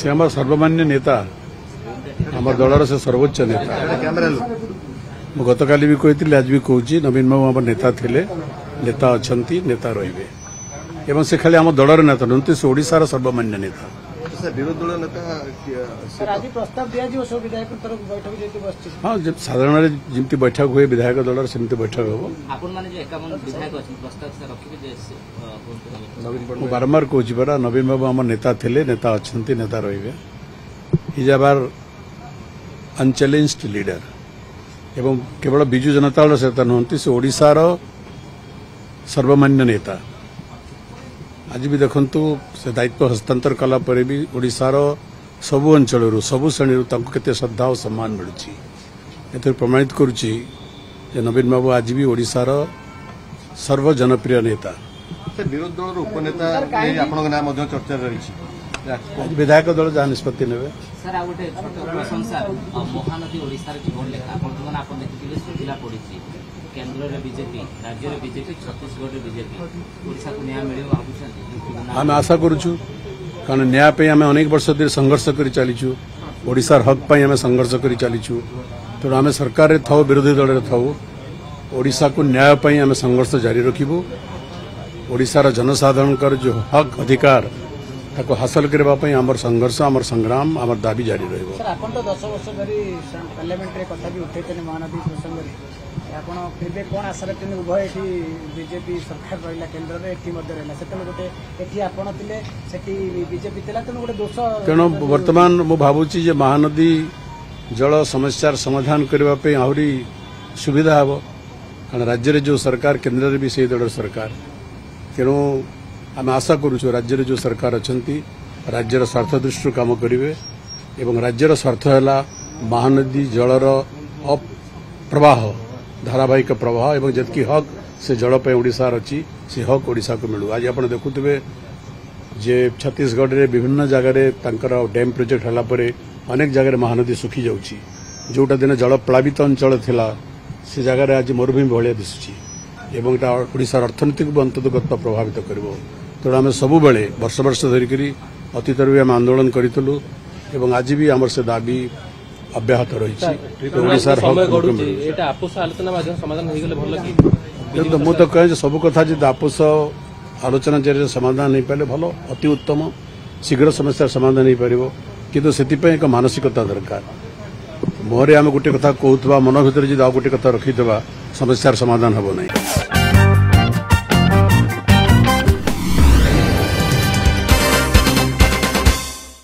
से आम सर्वमान्य नेता आम दलर से सर्वोच्च नेता मु गतकाली भी कही आज भी कहूँ नवीन बाबू आम नेता थिले नेता अच्छा नेता रहिबे एवं से खाली आम दलर नेता नुहति से ओडिशार सर्वमान्य नेता विरोधी दल नेता प्रस्ताव दिया सब विधायक बैठक हाँ साधारण जमी बैठक हुए विधायक दलर सेमती बैठक हम बारंबार कहूँ परा नवीन बाबू आम नेता थिले नेता अच्छा नेता रहिबे इज आवर अनचैलेंज्ड लीडर एवं केवल बिजु जनता दल नेता नुहति से ओडिशार सर्वमान्य नेता आज भी देखंतु से दायित्व हस्तांतर कला परे भी ओडिशार सबु अंचल सबु श्रेणी केते श्रद्धा और सम्मान मिलुची एत प्रमाणित करुची जे नवीन बाबू आज भी ओडिशार सर्व जनप्रिय नेता विरोधी दल उपनेता नाम चर्चा रही आज विधायक दल जहाँ निष्पत्ति ने सर आ गोटे छोट प्रशंसा महानदी ओडिशार जीवन लेखा आप देखिए सुविधा पड़ी केन्द्र में बीजेपी राज्य में बीजेपी छत्तीसगढ़ में बीजेपी ओडिशा को न्याय मिले आम आशा करुचु कारण न्याय पे आम अनेक वर्ष धीरे संघर्ष कर चलीचु ओडिशार हक पे आम संघर्ष कर चलीचु तेणु आम सरकार था विरोधी दल में था ओडिशा को न्याय पे आम संघर्ष जारी रखिबु ओडिशार जनसाधारण जो हक अधिकार ताको हासिल करने आमर संघर्ष आमर संग्राम आमर दाबी जारी रहिबो सर आपण तो 10 वर्ष धरी पार्लियामेंट रे कथा भी उठैतने महानदी प्रसंग रे आपण फिरबे कोन आशा रखते उभय एठी बीजेपी सरकार रहिला केंद्र रे एठी मध्य रहला सेतन गोटे एठी आपण थिले सेठी बीजेपी थिला तेन गोटे दोष तेणु वर्तमान मु भावुची जे महानदी जल समस्यार समाधान करबा पे आहुरी सुविधा हबो कारण राज्य रे जो सरकार केंद्र रे भी से दल सरकार तेणु आम आशा करुचु राज्य जो सरकार अच्छा राज्यर स्वार्थ दृष्टि काम करेंगे एवं राज्यर स्वार्थ है महानदी जलर अप्रवाह धारावाहिक प्रवाह एवं जतकी हक से जल पे ओडिशार अच्छी से हक ओडिशा को मिलू आज आप देखुवे जे छत्तीसगढ़ रे विभिन्न जगार डैम प्रोजेक्ट है अनेक जगह महानदी सुखी जाऊँगी जोटा दिन जल प्लावित अंचल थिला से जगार आज मरुभूमि भाया दिशुची एवं ओडिशार अर्थनीति को अंतर्गत प्रभावित कर तेणु आम सबु बेले वर्ष वर्ष धरिक अतीत भी आम आंदोलन करूँ एवं आज भी आमर से दाबी अब्याहत रही मु तो कहे सब कथा जो आपोष आलोचना जरिए समाधान नहीं पारे भल अति उत्तम शीघ्र समस्या समाधान नहीं पार किंतु से एक मानसिकता दरकार मुहरे आम गोटे कथा कहूबा मन भर जो आ गोटे कथा रखी समस्यार समाधान हम नहीं।